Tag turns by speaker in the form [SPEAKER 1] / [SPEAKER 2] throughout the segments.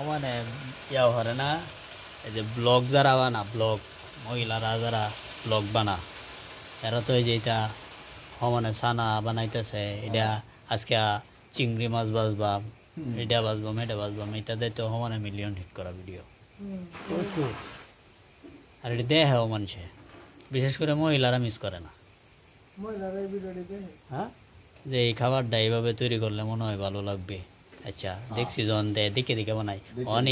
[SPEAKER 1] মানে ইয়াও হরে না এই যে ব্লগ যারা বানা ব্লগ মহিলারা যারা ব্লগ বানা এরা তো এই যে এটা মানে ছানা বানাইতেছে এটা আজকে চিংড়ি মাছ বাজবাম এটা বাজবাম এটা বাজবাম এটাতে তো মানে মিলিয়ন হিট করা ভিডিও আর এটা দেখে মানুষে বিশেষ করে মহিলারা মিস করে না হ্যাঁ যে এই খাবারটা এইভাবে তৈরি করলে মনে হয় ভালো লাগবে আচ্ছা দেখছি যখন দেয় দেখে দেখে বানাই অন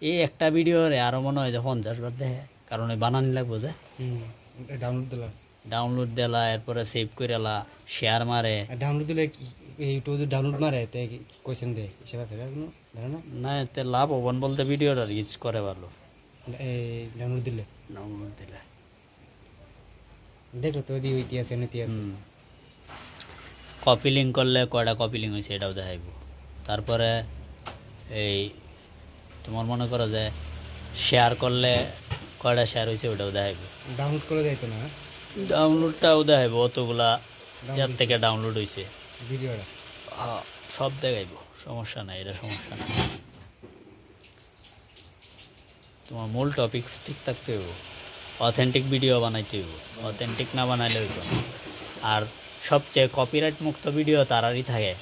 [SPEAKER 1] এই একটা ভিডিওরে আরো মনে হয় যে 50 বার দেখে কারণ বানানি লাগবো যে ডাউনলোড দিলা এরপরে সেভ করে শেয়ার মারে
[SPEAKER 2] ডাউনলোড দিলে ইউটিউব ডাউনলোড মারে কোয়েশ্চেন দেয় হিসাব আছে
[SPEAKER 1] না এতে লাভ হবন বলতে ভিডিওটা রিচ করে ভালো
[SPEAKER 2] ডাউনলোড দিলে দেখো তো দি ইতিহাস
[SPEAKER 1] কপি লিঙ্ক করলে কয়টা কপি লিঙ্ক হয়েছে এটাও দেখাইব তারপরে এই তোমার মনে করো যে শেয়ার করলে কয়টা শেয়ার হয়েছে ওটাও দেখাইব
[SPEAKER 2] ডাউনলোড করে যাইতো না
[SPEAKER 1] ডাউনলোডটাও দেখাইব অতগুলা যার থেকে ডাউনলোড হয়েছে
[SPEAKER 2] ভিডিওটা
[SPEAKER 1] সব দেখাইব সমস্যা নাই এটা সমস্যা নাই তোমার মূল টপিকস ঠিক থাকতে হইব অথেন্টিক ভিডিও বানাইতে হইব অথেন্টিক না বানাইলে হইব না আর সবচেয়ে কপিরাইট মুক্ত ভিডিও তারারই থাকে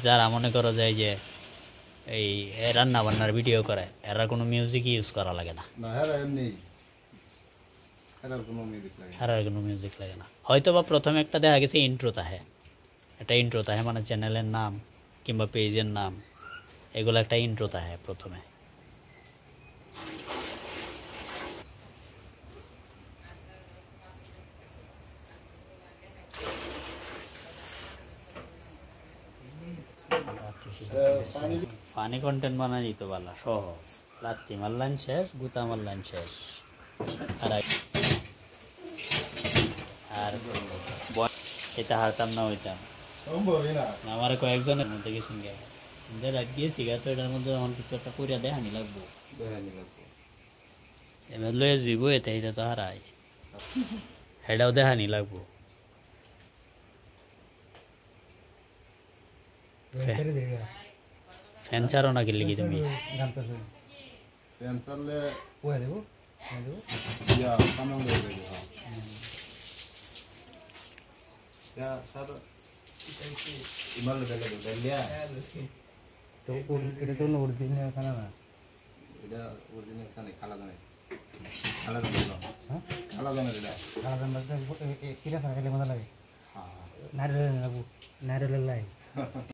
[SPEAKER 1] যারা মনে করো যায় যে এই রান্না বান্নার ভিডিও করে এরা কোনো মিউজিক ইউজ করা লাগে না কোনো মিউজিক লাগে না হয়তো বা প্রথমে একটা দেখা গেছে ইন্ট্রো তাহে একটা ইন্ট্রো তাহে মানে চ্যানেলের নাম কিংবা পেজের নাম এগুলো একটা ইন্ট্রো তাহে প্রথমে ফানি কন্টেন্ট বানাই তো ভালো সহজ লাত্তি মারলান শেষ গুতা মারলান শেষ আর এটা হারতাম না হইতাম আমার কয়েকজনের মধ্যে গেছি গিয়েছি তো এটার মধ্যে এখন কিছু একটা করিয়া দেখানি লাগবো এবার লয়ে যাইব এতে এটা তো হারাই সেটাও দেখানি লাগবো ফ্যান ছাড়ো না গেলে কি তুমি
[SPEAKER 3] ফ্যান ছাড়লে
[SPEAKER 2] এটা তো অরিজিনাল খানা না
[SPEAKER 3] এটা অরিজিনাল খানা খালা জানে খালা জানে হ্যাঁ খালা জানে এটা
[SPEAKER 2] খালা জানে এটা খানা খেলে মজা লাগে নারিয়েল লাগবো নারিয়েল লাগে